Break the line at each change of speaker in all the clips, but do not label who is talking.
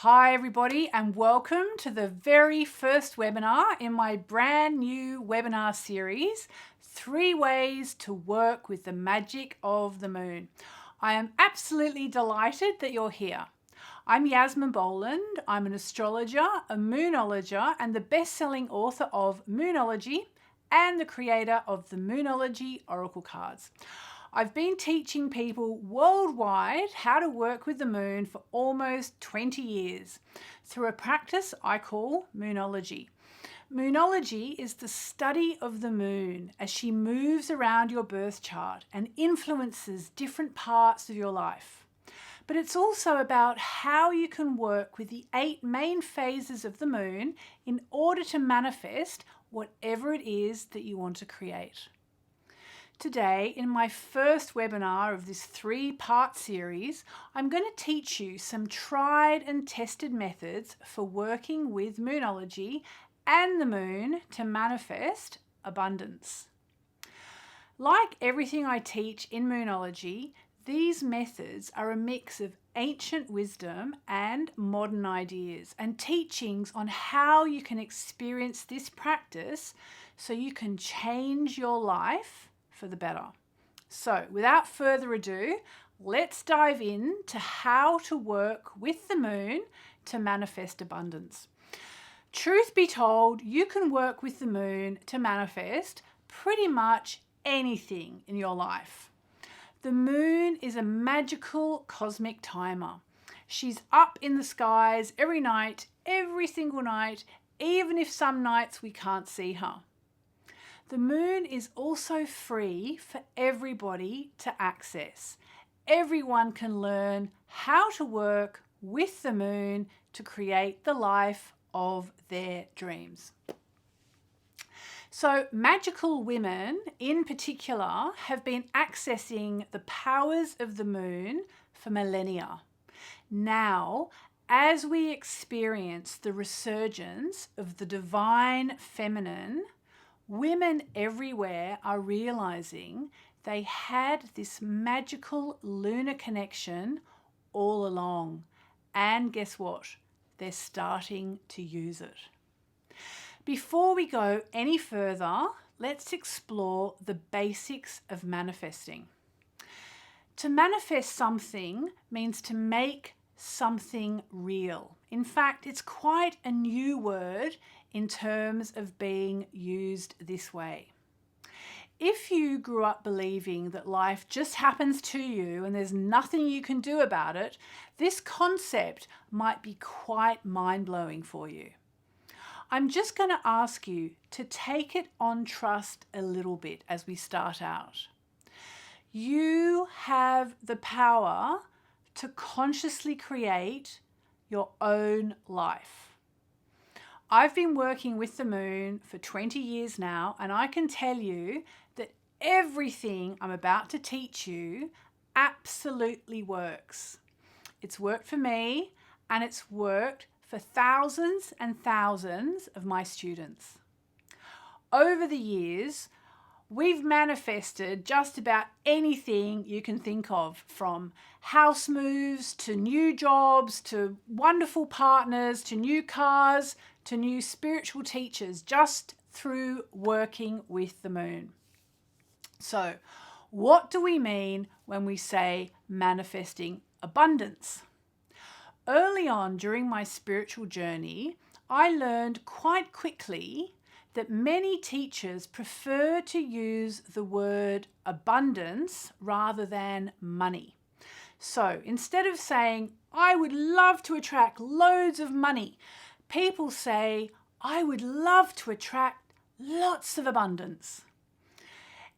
Hi everybody, and welcome to the very first webinar in my brand new webinar series, 3 Ways to Work with the Magic of the Moon. I am absolutely delighted that you're here. I'm Yasmin Boland. I'm an astrologer, a moonologer, and the best-selling author of Moonology and the creator of the Moonology Oracle cards. I've been teaching people worldwide how to work with the moon for almost 20 years through a practice I call Moonology. Moonology is the study of the moon as she moves around your birth chart and influences different parts of your life. But it's also about how you can work with the 8 main phases of the moon in order to manifest whatever it is that you want to create. Today, in my first webinar of this 3-part series, I'm going to teach you some tried and tested methods for working with Moonology and the moon to manifest abundance. Like everything I teach in Moonology, these methods are a mix of ancient wisdom and modern ideas and teachings on how you can experience this practice so you can change your life for the better. So without further ado, let's dive into how to work with the moon to manifest abundance. Truth be told, you can work with the moon to manifest pretty much anything in your life. The moon is a magical cosmic timer. She's up in the skies every night, every single night, even if some nights we can't see her. The moon is also free for everybody to access. Everyone can learn how to work with the moon to create the life of their dreams. So magical women in particular have been accessing the powers of the moon for millennia. Now, as we experience the resurgence of the divine feminine, women everywhere are realizing they had this magical lunar connection all along. And guess what? They're starting to use it. Before we go any further, let's explore the basics of manifesting. To manifest something means to make something real. In fact, it's quite a new word in terms of being used this way. If you grew up believing that life just happens to you and there's nothing you can do about it, this concept might be quite mind-blowing for you. I'm just going to ask you to take it on trust a little bit as we start out. You have the power to consciously create your own life. I've been working with the moon for 20 years now, and I can tell you that everything I'm about to teach you absolutely works. It's worked for me, and it's worked for thousands and thousands of my students. Over the years, we've manifested just about anything you can think of, from house moves to new jobs to wonderful partners to new cars to new spiritual teachers, just through working with the moon. So, what do we mean when we say manifesting abundance? Early on during my spiritual journey, I learned quite quickly that many teachers prefer to use the word abundance rather than money. So instead of saying, I would love to attract loads of money, people say, I would love to attract lots of abundance.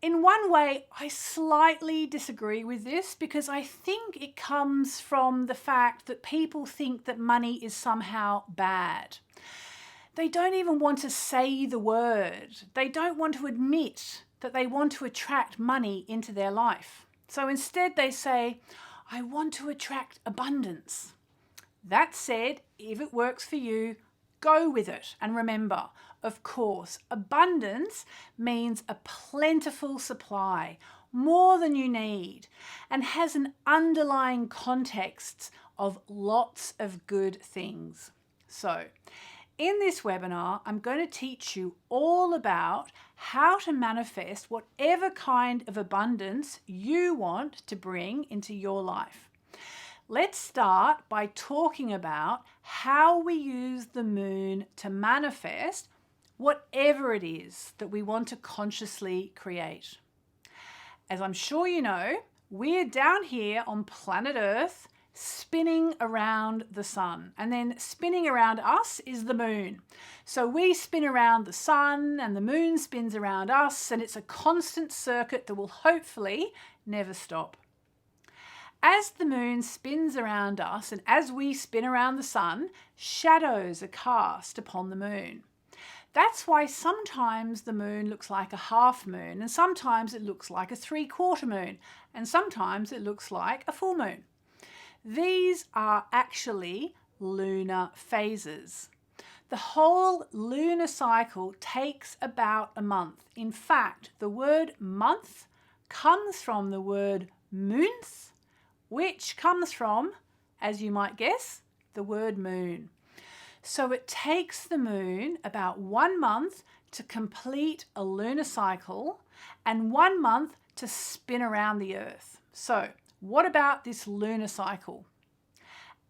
In one way, I slightly disagree with this because I think it comes from the fact that people think that money is somehow bad. They don't even want to say the word. They don't want to admit that they want to attract money into their life. So instead they say, I want to attract abundance. That said, if it works for you, go with it. And remember, of course, abundance means a plentiful supply, more than you need, and has an underlying context of lots of good things. So, in this webinar, I'm going to teach you all about how to manifest whatever kind of abundance you want to bring into your life. Let's start by talking about how we use the moon to manifest whatever it is that we want to consciously create. As I'm sure you know, we're down here on planet Earth spinning around the sun, and then spinning around us is the moon. So we spin around the sun and the moon spins around us, and it's a constant circuit that will hopefully never stop. As the moon spins around us and as we spin around the sun, shadows are cast upon the moon. That's why sometimes the moon looks like a half moon, and sometimes it looks like a 3/4 moon, and sometimes it looks like a full moon. These are actually lunar phases. The whole lunar cycle takes about a month. In fact, the word month comes from the word moons, which comes from, as you might guess, the word moon. So it takes the moon about 1 month to complete a lunar cycle and 1 month to spin around the Earth. So what about this lunar cycle?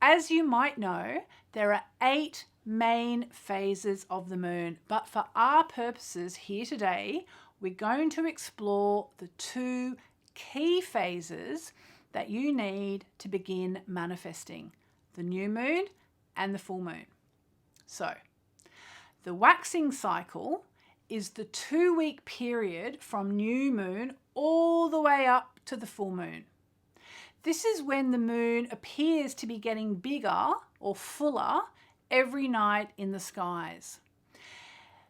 As you might know, there are 8 main phases of the moon, but for our purposes here today, we're going to explore the 2 key phases that you need to begin manifesting: the new moon and the full moon. So, the waxing cycle is the 2-week period from new moon all the way up to the full moon. This is when the moon appears to be getting bigger or fuller every night in the skies.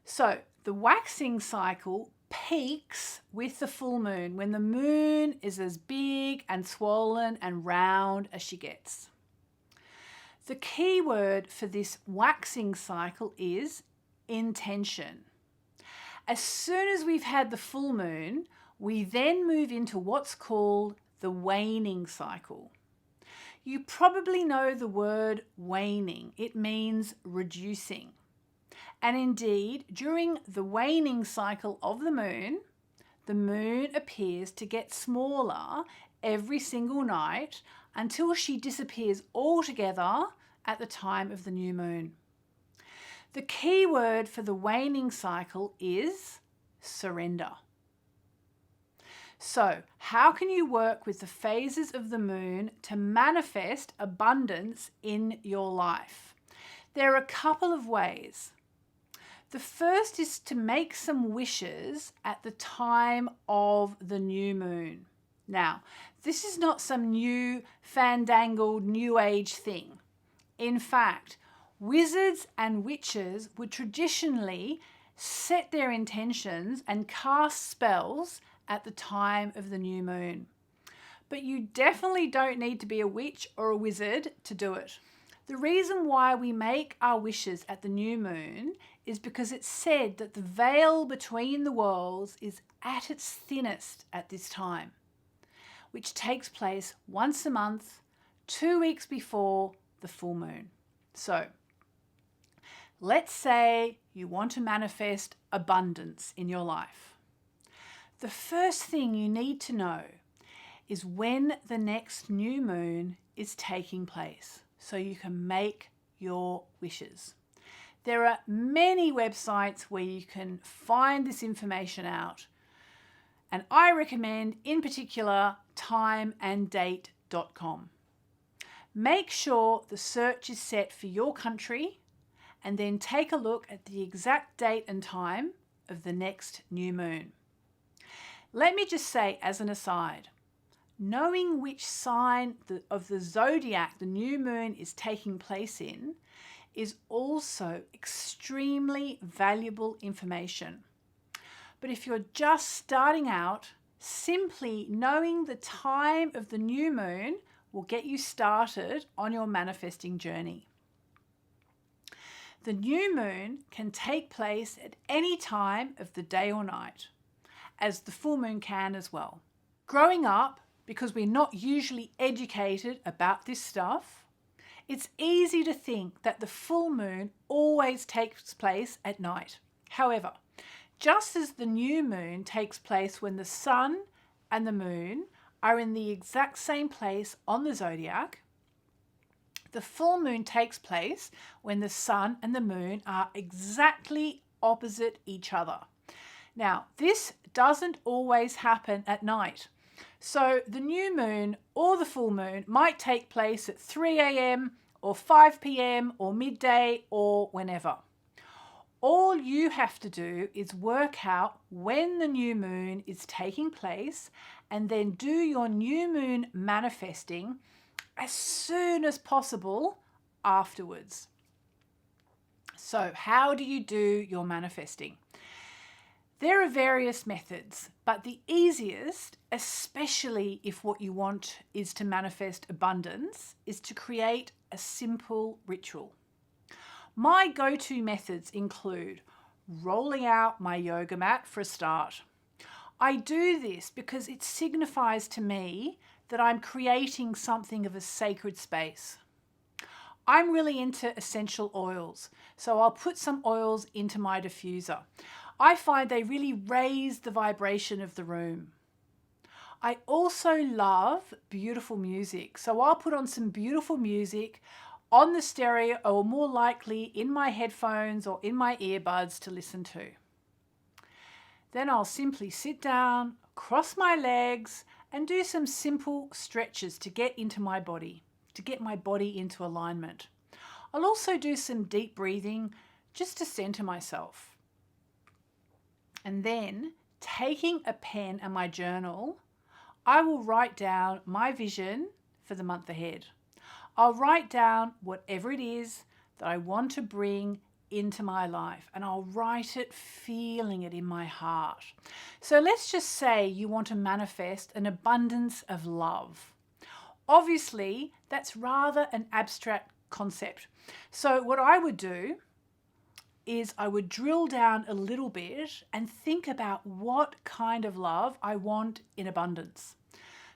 So, the waxing cycle peaks with the full moon, when the moon is as big and swollen and round as she gets. The key word for this waxing cycle is intention. As soon as we've had the full moon, we then move into what's called the waning cycle. You probably know the word waning. It means reducing. And indeed, during the waning cycle of the moon appears to get smaller every single night until she disappears altogether at the time of the new moon. The key word for the waning cycle is surrender. So, how can you work with the phases of the moon to manifest abundance in your life? There are a couple of ways. The first is to make some wishes at the time of the new moon. Now, this is not some new fandangled new age thing. In fact, wizards and witches would traditionally set their intentions and cast spells at the time of the new moon. But you definitely don't need to be a witch or a wizard to do it. The reason why we make our wishes at the new moon is because it's said that the veil between the worlds is at its thinnest at this time, which takes place once a month, 2 weeks before the full moon. So, let's say you want to manifest abundance in your life. The first thing you need to know is when the next new moon is taking place, so you can make your wishes. There are many websites where you can find this information out, and I recommend in particular timeanddate.com. Make sure the search is set for your country, and then take a look at the exact date and time of the next new moon. Let me just say as an aside, knowing which sign of the zodiac the new moon is taking place in is also extremely valuable information. But if you're just starting out, simply knowing the time of the new moon will get you started on your manifesting journey. The new moon can take place at any time of the day or night, as the full moon can as well. Growing up, because we're not usually educated about this stuff, It's easy to think that the full moon always takes place at night. However, just as the new moon takes place when the sun and the moon are in the exact same place on the zodiac, the full moon takes place when the sun and the moon are exactly opposite each other. Now, this doesn't always happen at night. So the new moon or the full moon might take place at 3 a.m. or 5 p.m. or midday or whenever. All you have to do is work out when the new moon is taking place and then do your new moon manifesting as soon as possible afterwards. So, how do you do your manifesting? There are various methods, but the easiest, especially if what you want is to manifest abundance, is to create a simple ritual. My go-to methods include rolling out my yoga mat for a start. I do this because it signifies to me that I'm creating something of a sacred space. I'm really into essential oils, so I'll put some oils into my diffuser. I find they really raise the vibration of the room. I also love beautiful music, so I'll put on some beautiful music on the stereo, or more likely in my headphones or in my earbuds to listen to. Then I'll simply sit down, cross my legs, and do some simple stretches to get into my body, to get my body into alignment. I'll also do some deep breathing just to center myself. And then, taking a pen and my journal, I will write down my vision for the month ahead. I'll write down whatever it is that I want to bring into my life, and I'll write it feeling it in my heart. So let's just say you want to manifest an abundance of love. Obviously, that's rather an abstract concept. So what I would do is I would drill down a little bit and think about what kind of love I want in abundance.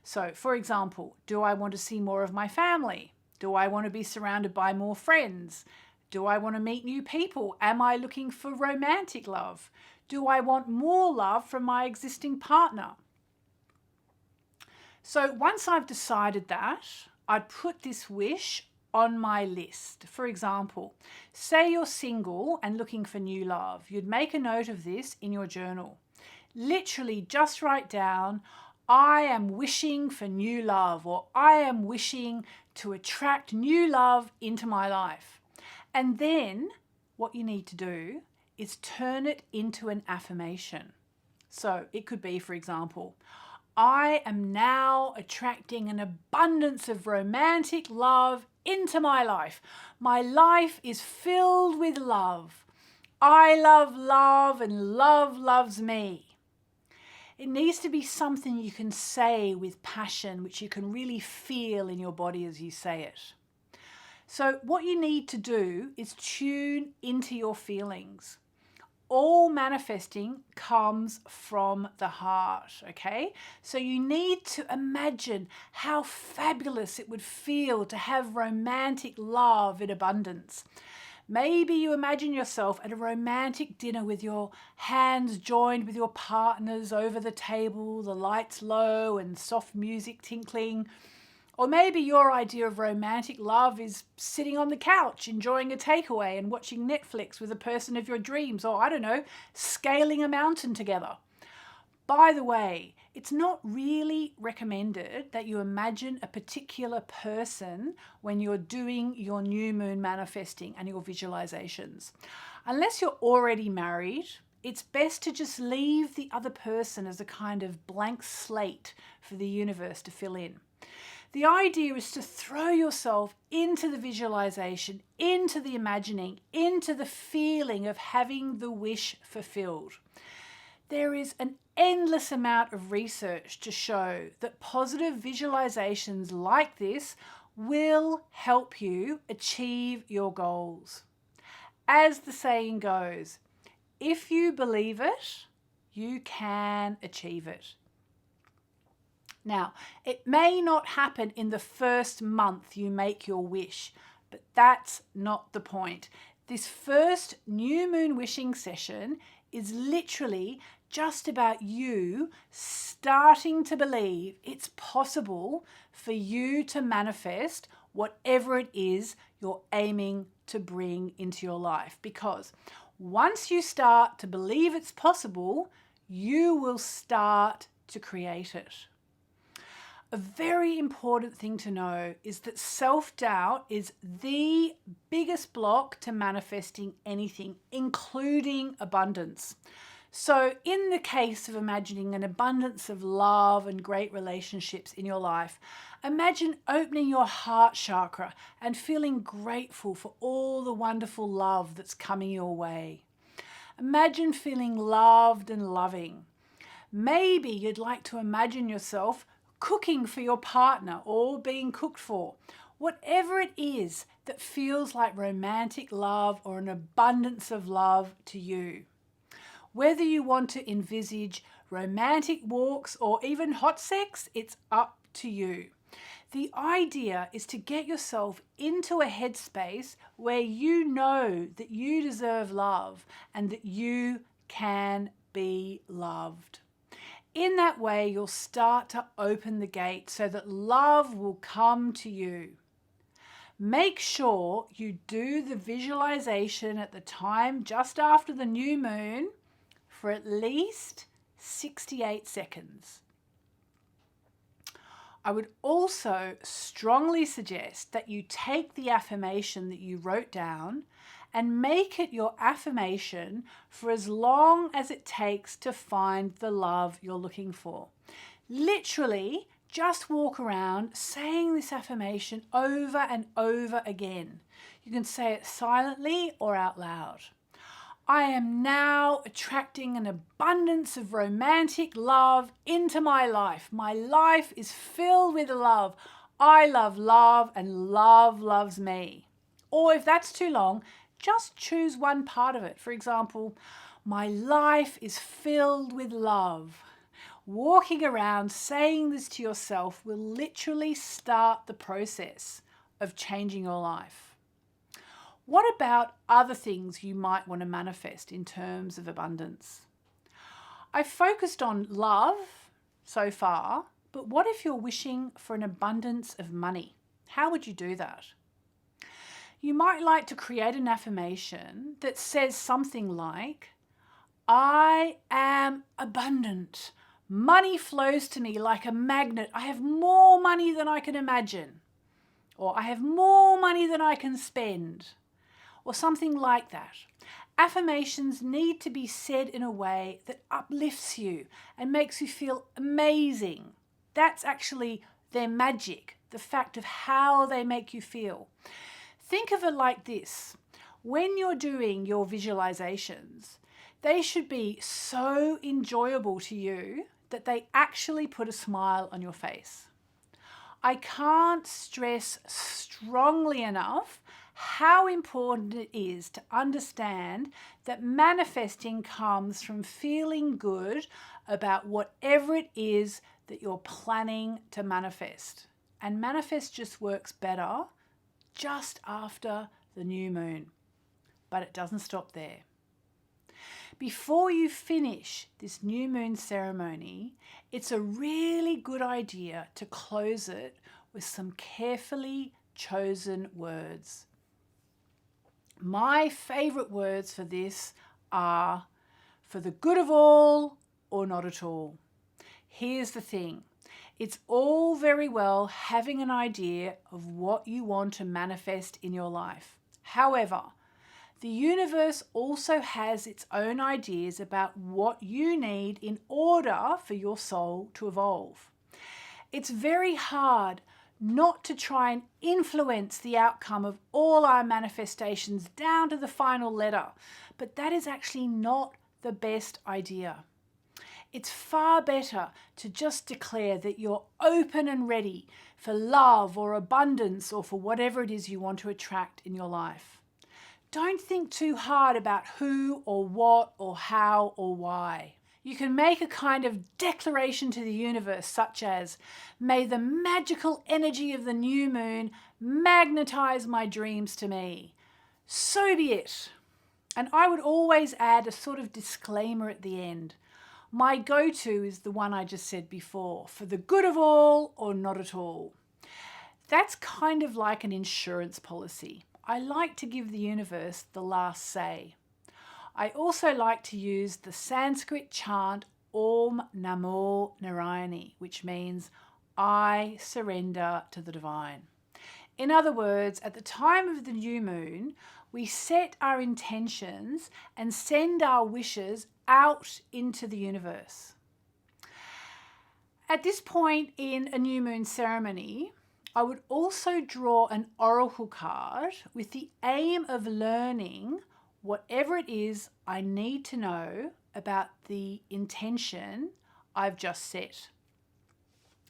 So, for example, do I want to see more of my family? Do I want to be surrounded by more friends? Do I want to meet new people? Am I looking for romantic love? Do I want more love from my existing partner? So once I've decided that, I'd put this wish on my list. For example, say you're single and looking for new love. You'd make a note of this in your journal. Literally just write down, I am wishing for new love, or I am wishing to attract new love into my life. And then what you need to do is turn it into an affirmation. So it could be, for example, I am now attracting an abundance of romantic love into my life. My life is filled with love. I love love and love loves me. It needs to be something you can say with passion, which you can really feel in your body as you say it. So what you need to do is tune into your feelings. All manifesting comes from the heart, okay? So you need to imagine how fabulous it would feel to have romantic love in abundance. Maybe you imagine yourself at a romantic dinner with your hands joined with your partners over the table, the lights low and soft music tinkling. Or maybe your idea of romantic love is sitting on the couch, enjoying a takeaway and watching Netflix with a person of your dreams, or I don't know, scaling a mountain together. By the way, it's not really recommended that you imagine a particular person when you're doing your new moon manifesting and your visualizations. Unless you're already married, it's best to just leave the other person as a kind of blank slate for the universe to fill in. The idea is to throw yourself into the visualization, into the imagining, into the feeling of having the wish fulfilled. There is an endless amount of research to show that positive visualizations like this will help you achieve your goals. As the saying goes, if you believe it, you can achieve it. Now, it may not happen in the first month you make your wish, But that's not the point. This first new moon wishing session is literally just about you starting to believe it's possible for you to manifest whatever it is you're aiming to bring into your life. Because once you start to believe it's possible, you will start to create it. A very important thing to know is that self-doubt is the biggest block to manifesting anything, including abundance. So in the case of imagining an abundance of love and great relationships in your life, imagine opening your heart chakra and feeling grateful for all the wonderful love that's coming your way. Imagine feeling loved and loving. Maybe you'd like to imagine yourself cooking for your partner or being cooked for. Whatever it is that feels like romantic love or an abundance of love to you. Whether you want to envisage romantic walks or even hot sex, it's up to you. The idea is to get yourself into a headspace where you know that you deserve love and that you can be loved. In that way, you'll start to open the gate so that love will come to you. Make sure you do the visualization at the time just after the new moon for at least 68 seconds. I would also strongly suggest that you take the affirmation that you wrote down and make it your affirmation for as long as it takes to find the love you're looking for. Literally, just walk around saying this affirmation over and over again. You can say it silently or out loud. I am now attracting an abundance of romantic love into my life. My life is filled with love. I love love and love loves me. Or if that's too long, just choose one part of it. For example, my life is filled with love. Walking around saying this to yourself will literally start the process of changing your life. What about other things you might want to manifest in terms of abundance? I've focused on love so far, but what if you're wishing for an abundance of money? How would you do that? You might like to create an affirmation that says something like, I am abundant. Money flows to me like a magnet. I have more money than I can imagine. Or I have more money than I can spend. Or something like that. Affirmations need to be said in a way that uplifts you and makes you feel amazing. That's actually their magic, the fact of how they make you feel. Think of it like this. When you're doing your visualizations, they should be so enjoyable to you that they actually put a smile on your face. I can't stress strongly enough how important it is to understand that manifesting comes from feeling good about whatever it is that you're planning to manifest. And manifest just works better just after the new moon. But it doesn't stop there. Before you finish this new moon ceremony, it's a really good idea to close it with some carefully chosen words. My favorite words for this are for the good of all or not at all. Here's the thing. It's all very well having an idea of what you want to manifest in your life. However, the universe also has its own ideas about what you need in order for your soul to evolve. It's very hard not to try and influence the outcome of all our manifestations down to the final letter, but that is actually not the best idea. It's far better to just declare that you're open and ready for love or abundance or for whatever it is you want to attract in your life. Don't think too hard about who or what or how or why. You can make a kind of declaration to the universe such as, may the magical energy of the new moon Magnetize my dreams to me. So be it. And I would always add a sort of disclaimer at the end. My go-to is the one I just said before, for the good of all or not at all. That's kind of like an insurance policy. I like to give the universe the last say. I also like to use the Sanskrit chant Om Namo Narayani, which means I surrender to the divine. In other words, at the time of the new moon, we set our intentions and send our wishes out into the universe. At this point in a new moon ceremony, I would also draw an oracle card with the aim of learning whatever it is I need to know about the intention I've just set.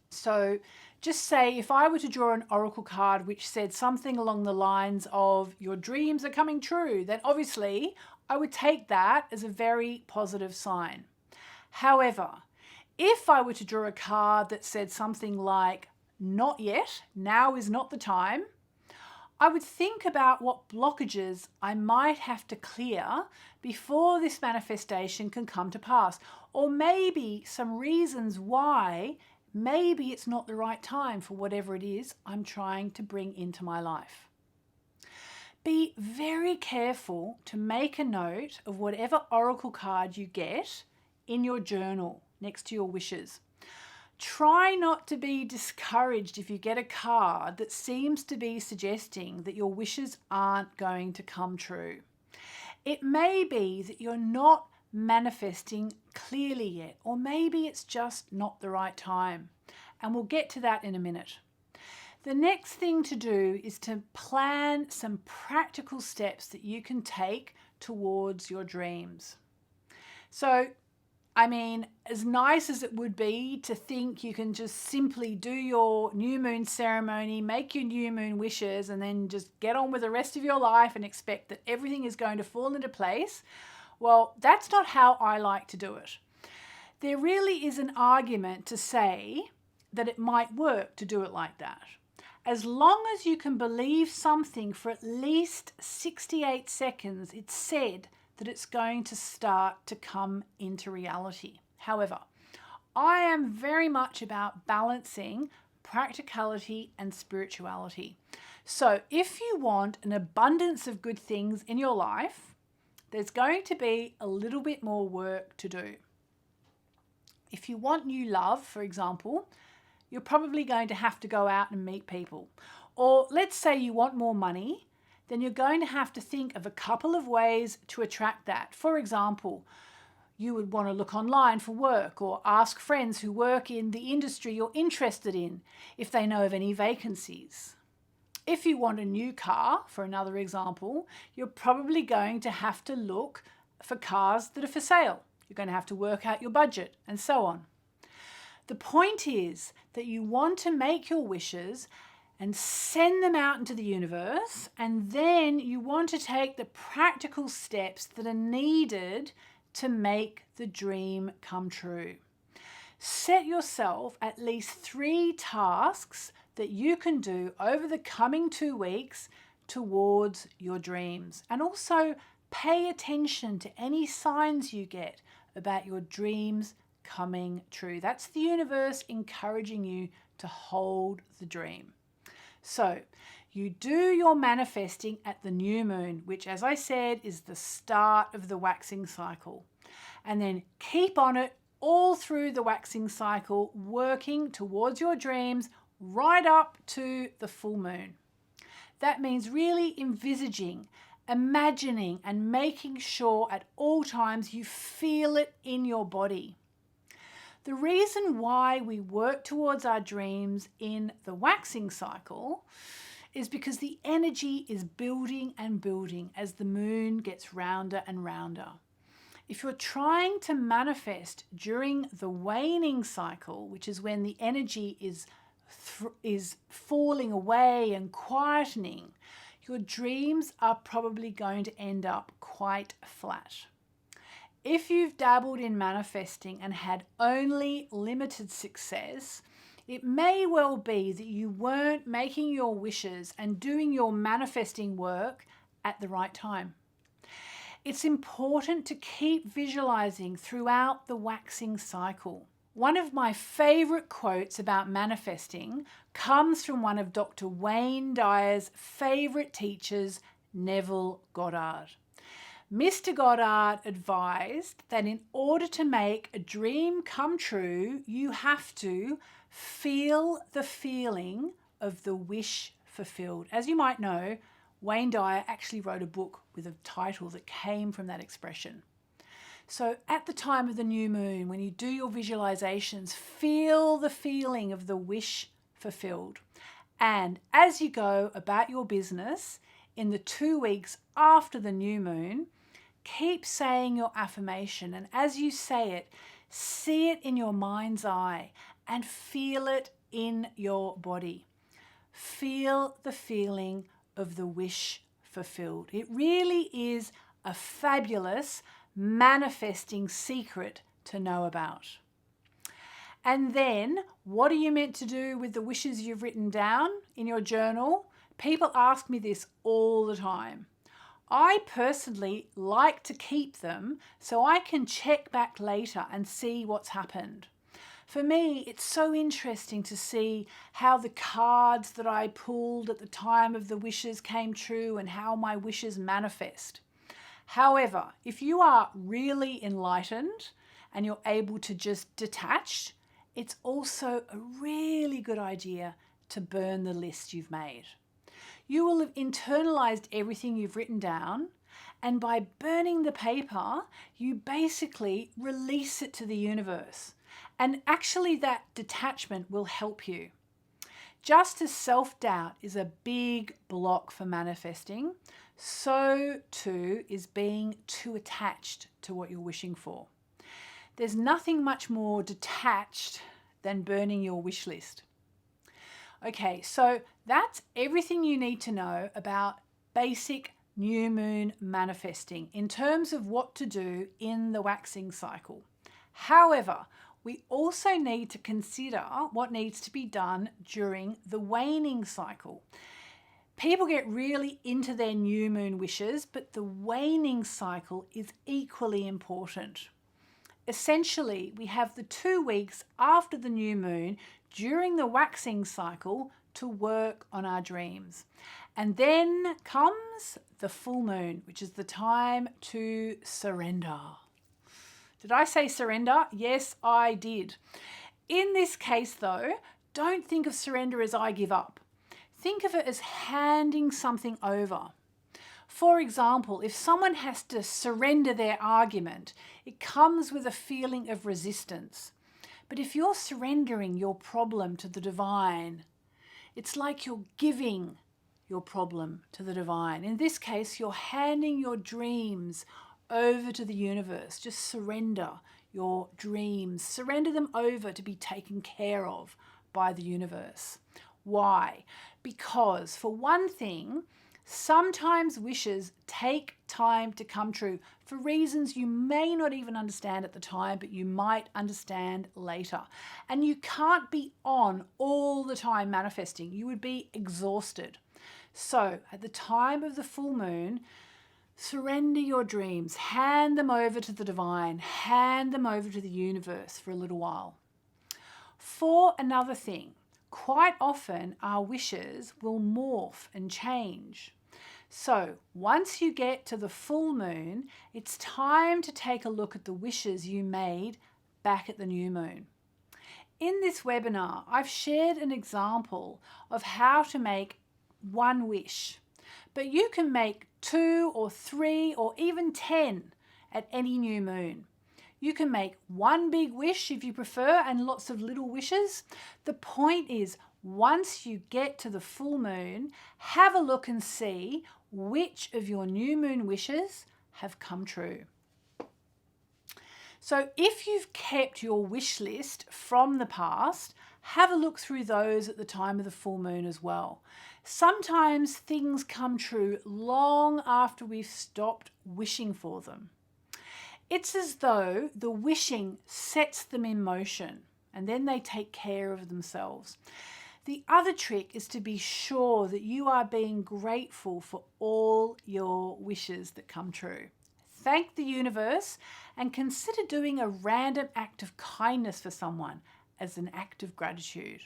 So just say if I were to draw an oracle card which said something along the lines of your dreams are coming true, then obviously I would take that as a very positive sign. However, if I were to draw a card that said something like not yet, now is not the time, I would think about what blockages I might have to clear before this manifestation can come to pass, or maybe some reasons why maybe it's not the right time for whatever it is I'm trying to bring into my life. Be very careful to make a note of whatever oracle card you get in your journal next to your wishes. Try not to be discouraged if you get a card that seems to be suggesting that your wishes aren't going to come true. It may be that you're not manifesting clearly yet, or maybe it's just not the right time. And we'll get to that in a minute. The next thing to do is to plan some practical steps that you can take towards your dreams. So, as nice as it would be to think you can just simply do your new moon ceremony, make your new moon wishes, and then just get on with the rest of your life and expect that everything is going to fall into place, well, that's not how I like to do it. There really is an argument to say that it might work to do it like that. As long as you can believe something for at least 68 seconds, it's said that it's going to start to come into reality. However, I am very much about balancing practicality and spirituality. So if you want an abundance of good things in your life, there's going to be a little bit more work to do. If you want new love, for example, you're probably going to have to go out and meet people. Or let's say you want more money, then you're going to have to think of a couple of ways to attract that. For example, you would want to look online for work or ask friends who work in the industry you're interested in if they know of any vacancies. If you want a new car, for another example, you're probably going to have to look for cars that are for sale. You're going to have to work out your budget and so on. The point is that you want to make your wishes and send them out into the universe, and then you want to take the practical steps that are needed to make the dream come true. Set yourself at least 3 tasks that you can do over the coming 2 weeks towards your dreams, and also pay attention to any signs you get about your dreams coming true. That's the universe encouraging you to hold the dream. So you do your manifesting at the new moon, which, as I said, is the start of the waxing cycle. And then keep on it all through the waxing cycle, working towards your dreams right up to the full moon. That means really envisaging, imagining, and making sure at all times you feel it in your body. The reason why we work towards our dreams in the waxing cycle is because the energy is building and building as the moon gets rounder and rounder. If you're trying to manifest during the waning cycle, which is when the energy is falling away and quietening, your dreams are probably going to end up quite flat. If you've dabbled in manifesting and had only limited success, It may well be that you weren't making your wishes and doing your manifesting work at the right time. It's important to keep visualizing throughout the waxing cycle. One of my favorite quotes about manifesting comes from one of Dr. Wayne Dyer's favorite teachers, Neville Goddard. Mr. Goddard advised that in order to make a dream come true, you have to feel the feeling of the wish fulfilled. As you might know, Wayne Dyer actually wrote a book with a title that came from that expression. So at the time of the new moon, when you do your visualizations, feel the feeling of the wish fulfilled. And as you go about your business in the 2 weeks after the new moon, keep saying your affirmation. And as you say it, see it in your mind's eye and feel it in your body. Feel the feeling of the wish fulfilled. It really is a fabulous manifesting secret to know about. And then, what are you meant to do with the wishes you've written down in your journal? People ask me this all the time. I personally like to keep them so I can check back later and see what's happened. For me, it's so interesting to see how the cards that I pulled at the time of the wishes came true and how my wishes manifest. However, if you are really enlightened and you're able to just detach, it's also a really good idea to burn the list you've made. You will have internalized everything you've written down, and by burning the paper, you basically release it to the universe. And actually that detachment will help you. Just as self-doubt is a big block for manifesting, so too is being too attached to what you're wishing for. There's nothing much more detached than burning your wish list. Okay, so that's everything you need to know about basic new moon manifesting in terms of what to do in the waxing cycle. However, we also need to consider what needs to be done during the waning cycle. People get really into their new moon wishes, but the waning cycle is equally important. Essentially, we have the 2 weeks after the new moon during the waxing cycle to work on our dreams. And then comes the full moon, which is the time to surrender. Did I say surrender? Yes, I did. In this case, though, don't think of surrender as I give up. Think of it as handing something over. For example, if someone has to surrender their argument, it comes with a feeling of resistance. But if you're surrendering your problem to the divine, it's like you're giving your problem to the divine. In this case, you're handing your dreams over to the universe. Just surrender your dreams. Surrender them over to be taken care of by the universe. Why? Because for one thing, sometimes wishes take time to come true for reasons you may not even understand at the time, but you might understand later. And you can't be on all the time manifesting. You would be exhausted. So at the time of the full moon, surrender your dreams, hand them over to the divine, hand them over to the universe for a little while. For another thing, quite often our wishes will morph and change. So once you get to the full moon, it's time to take a look at the wishes you made back at the new moon. In this webinar, I've shared an example of how to make one wish, but you can make 2 or 3 or even 10 at any new moon. You can make one big wish if you prefer and lots of little wishes. The point is, once you get to the full moon, have a look and see which of your new moon wishes have come true. So if you've kept your wish list from the past, have a look through those at the time of the full moon as well. Sometimes things come true long after we've stopped wishing for them. It's as though the wishing sets them in motion. and then they take care of themselves. The other trick is to be sure that you are being grateful for all your wishes that come true. Thank the universe and consider doing a random act of kindness for someone as an act of gratitude.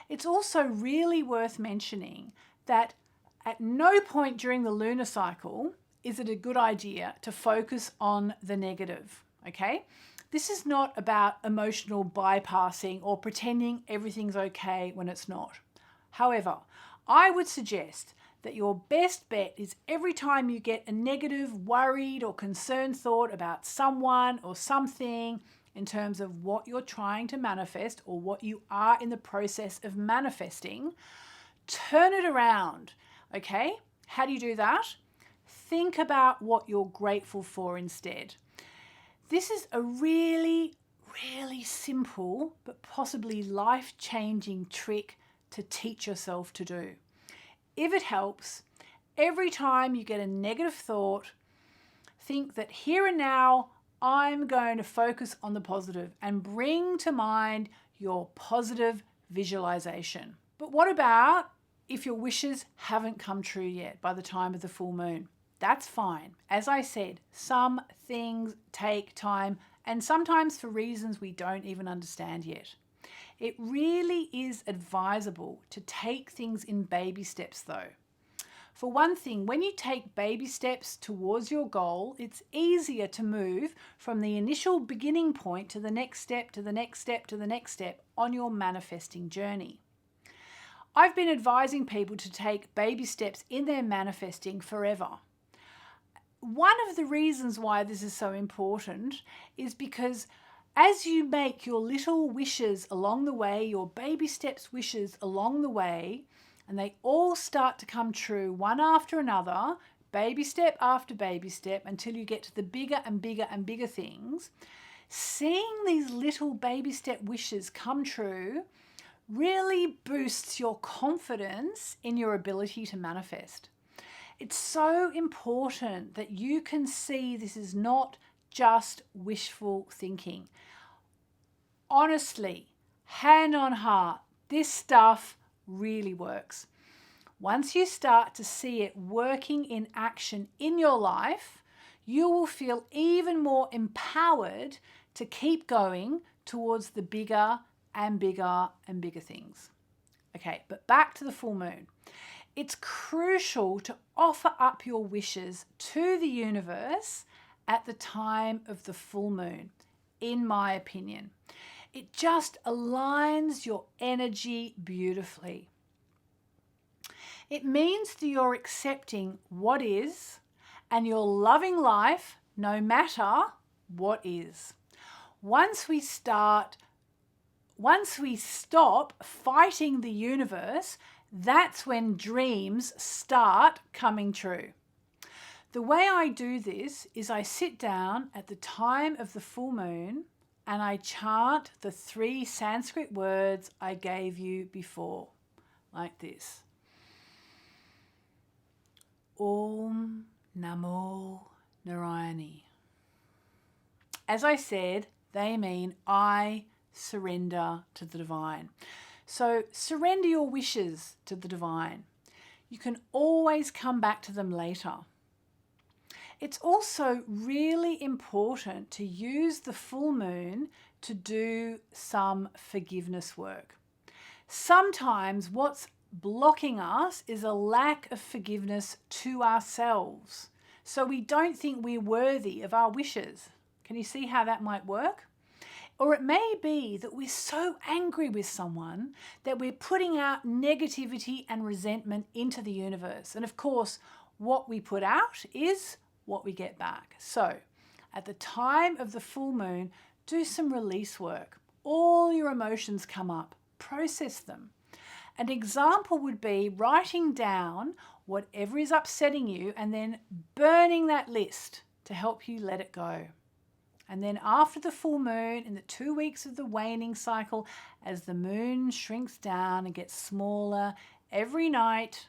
It's also really worth mentioning that at no point during the lunar cycle is it a good idea to focus on the negative, okay? This is not about emotional bypassing or pretending everything's okay when it's not. However, I would suggest that your best bet is every time you get a negative, worried or concerned thought about someone or something in terms of what you're trying to manifest or what you are in the process of manifesting, turn it around, okay? How do you do that? Think about what you're grateful for instead. This is a really, really simple but possibly life-changing trick to teach yourself to do. If it helps, every time you get a negative thought, think that here and now, I'm going to focus on the positive and bring to mind your positive visualization. But what about if your wishes haven't come true yet by the time of the full moon? That's fine. As I said, some things take time and sometimes for reasons we don't even understand yet. It really is advisable to take things in baby steps though. For one thing, when you take baby steps towards your goal, it's easier to move from the initial beginning point to the next step, to the next step, to the next step on your manifesting journey. I've been advising people to take baby steps in their manifesting forever. One of the reasons why this is so important is because as you make your little wishes along the way, your baby steps wishes along the way, and they all start to come true one after another, baby step after baby step, until you get to the bigger and bigger and bigger things, seeing these little baby step wishes come true really boosts your confidence in your ability to manifest. It's so important that you can see this is not just wishful thinking. Honestly, hand on heart, this stuff really works. Once you start to see it working in action in your life, you will feel even more empowered to keep going towards the bigger and bigger and bigger things. Okay, but back to the full moon. It's crucial to offer up your wishes to the universe at the time of the full moon, in my opinion. It just aligns your energy beautifully. It means that you're accepting what is and you're loving life no matter what is. Once we stop fighting the universe, that's when dreams start coming true. The way I do this is I sit down at the time of the full moon and I chant the 3 Sanskrit words I gave you before, like this. Om Namo Narayani. As I said, they mean I surrender to the divine. So surrender your wishes to the divine. You can always come back to them later. It's also really important to use the full moon to do some forgiveness work. Sometimes what's blocking us is a lack of forgiveness to ourselves. So we don't think we're worthy of our wishes. Can you see how that might work? Or it may be that we're so angry with someone that we're putting out negativity and resentment into the universe. And of course, what we put out is what we get back. So at the time of the full moon, do some release work. All your emotions come up, process them. An example would be writing down whatever is upsetting you and then burning that list to help you let it go. And then after the full moon, in the 2 weeks of the waning cycle, as the moon shrinks down and gets smaller every night,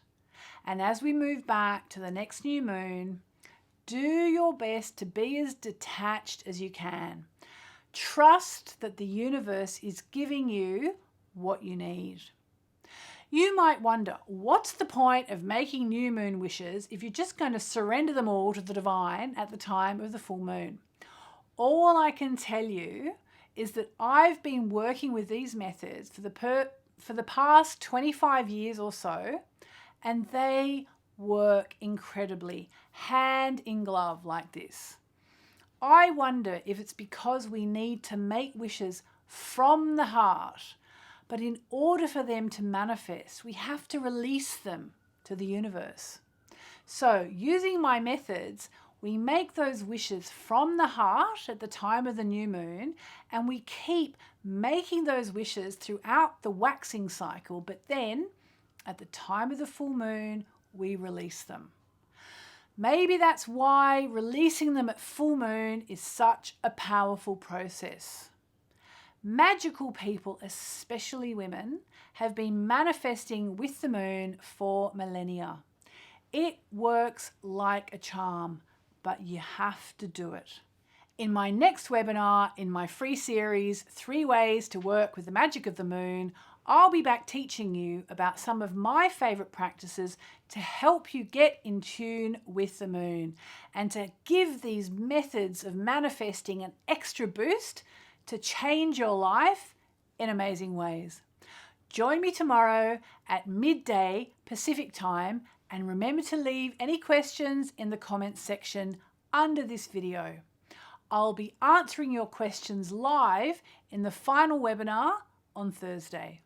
and as we move back to the next new moon, do your best to be as detached as you can. Trust that the universe is giving you what you need. You might wonder, what's the point of making new moon wishes if you're just going to surrender them all to the divine at the time of the full moon? All I can tell you is that I've been working with these methods for the past 25 years or so, and they work incredibly, hand in glove like this. I wonder if it's because we need to make wishes from the heart, but in order for them to manifest, we have to release them to the universe. So, using my methods, we make those wishes from the heart at the time of the new moon, and we keep making those wishes throughout the waxing cycle, but then at the time of the full moon, we release them. Maybe that's why releasing them at full moon is such a powerful process. Magical people, especially women, have been manifesting with the moon for millennia. It works like a charm, but you have to do it. In my next webinar, in my free series, 3 Ways to Work with the Magic of the Moon, I'll be back teaching you about some of my favourite practices to help you get in tune with the moon and to give these methods of manifesting an extra boost to change your life in amazing ways. Join me tomorrow at midday Pacific time, and remember to leave any questions in the comments section under this video. I'll be answering your questions live in the final webinar on Thursday.